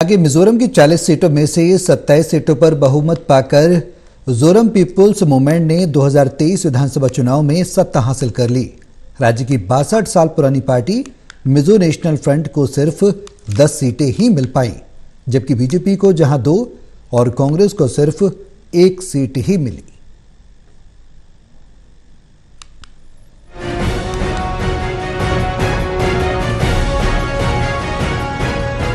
आगे मिजोरम की 40 सीटों में से 27 सीटों पर बहुमत पाकर मिजोरम पीपुल्स मूवमेंट ने 2023 विधानसभा चुनाव में सत्ता हासिल कर ली। राज्य की 62 साल पुरानी पार्टी मिजो नेशनल फ्रंट को सिर्फ 10 सीटें ही मिल पाई, जबकि बीजेपी को जहां 2 और कांग्रेस को सिर्फ 1 सीट ही मिली।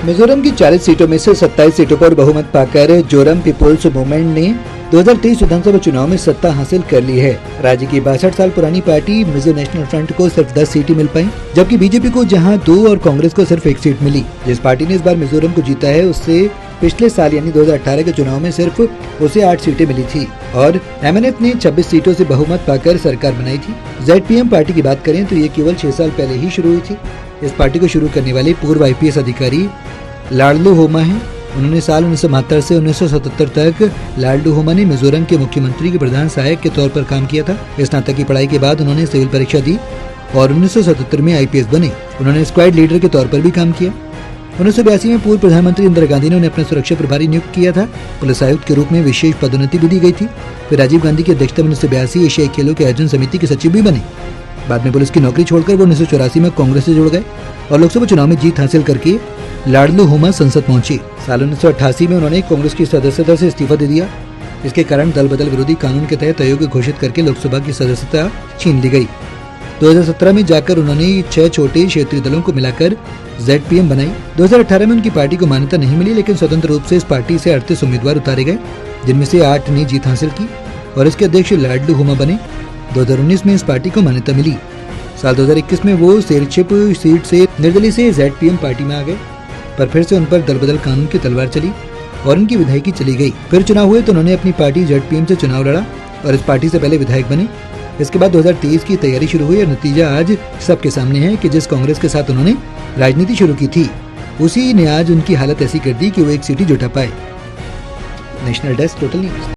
मिजोरम की 40 सीटों में से 27 सीटों पर बहुमत पाकर मिजोरम पीपुल्स मूवमेंट ने 2023 विधानसभा चुनाव में सत्ता हासिल कर ली है। राज्य की 62 साल पुरानी पार्टी मिजो नेशनल फ्रंट को सिर्फ 10 सीटें मिल पाई, जबकि बीजेपी को जहां 2 और कांग्रेस को सिर्फ 1 सीट मिली। जिस पार्टी ने इस बार मिजोरम को जीता है उससे पिछले साल यानी 2018 के चुनाव में सिर्फ उसे 8 सीटें मिली थी और एमएनएफ ने 26 सीटों से बहुमत पाकर सरकार बनाई थी। जेडपीएम पार्टी की बात करें तो ये केवल 6 साल पहले ही शुरू हुई थी। इस पार्टी को शुरू करने वाले पूर्व आईपीएस अधिकारी लाडलू होमा हैं। उन्होंने साल 1972 से 1977 तक लाडलू होमा ने मिजोरम के मुख्यमंत्री के प्रधान सहायक के तौर पर काम किया था। स्नातक की पढ़ाई के बाद उन्होंने सिविल परीक्षा दी और 1977 में आईपीएस बने। उन्होंने स्क्वाड लीडर के तौर पर भी काम किया। 1982 में पूर्व प्रधानमंत्री इंदिरा गांधी ने उन्हें अपना सुरक्षा प्रभारी नियुक्त किया था। पुलिस आयुक्त के रूप में विशेष पदोन्नति भी दी गई थी। फिर राजीव गांधी की अध्यक्षता में 1982 एशियाई खेलों के आयोजन समिति के सचिव भी बने। बाद में पुलिस की नौकरी छोड़कर वो 1984 में कांग्रेस से जुड़ गए और लोकसभा चुनाव में जीत हासिल करके लाडलू होमा संसद पहुंचे। साल 1988 में उन्होंने कांग्रेस की सदस्यता से इस्तीफा दे दिया। इसके कारण दल बदल विरोधी कानून के तहत अयोग्य घोषित करके लोकसभा की सदस्यता छीन ली गई। 2017 में जाकर उन्होंने 6 छोटे क्षेत्रीय दलों को मिलाकर जेडपीएम बनाई। 2018 में उनकी पार्टी को मान्यता नहीं मिली, लेकिन स्वतंत्र रूप से इस पार्टी से 38 उम्मीदवार उतारे गए, जिनमें से 8 ने जीत हासिल की और इसके अध्यक्ष लाडलू होमा बने। 2019 में इस पार्टी को मान्यता मिली। साल 2021 में वो शेरशिप सीट से निर्दलीय से जेडपीएम पार्टी में आ गए, पर फिर से उन पर दल बदल कानून की तलवार चली और उनकी विधायकी चली गई। फिर चुनाव हुए तो उन्होंने अपनी पार्टी जेडपीएम से चुनाव लड़ा और इस पार्टी से पहले विधायक बने। इसके बाद 2023 की तैयारी शुरू हुई और नतीजा आज सबके सामने है कि जिस कांग्रेस के साथ उन्होंने राजनीति शुरू की थी, उसी ने आज उनकी हालत ऐसी कर दी कि वो 1 सीट ही जुटा पाए। National desk, total news.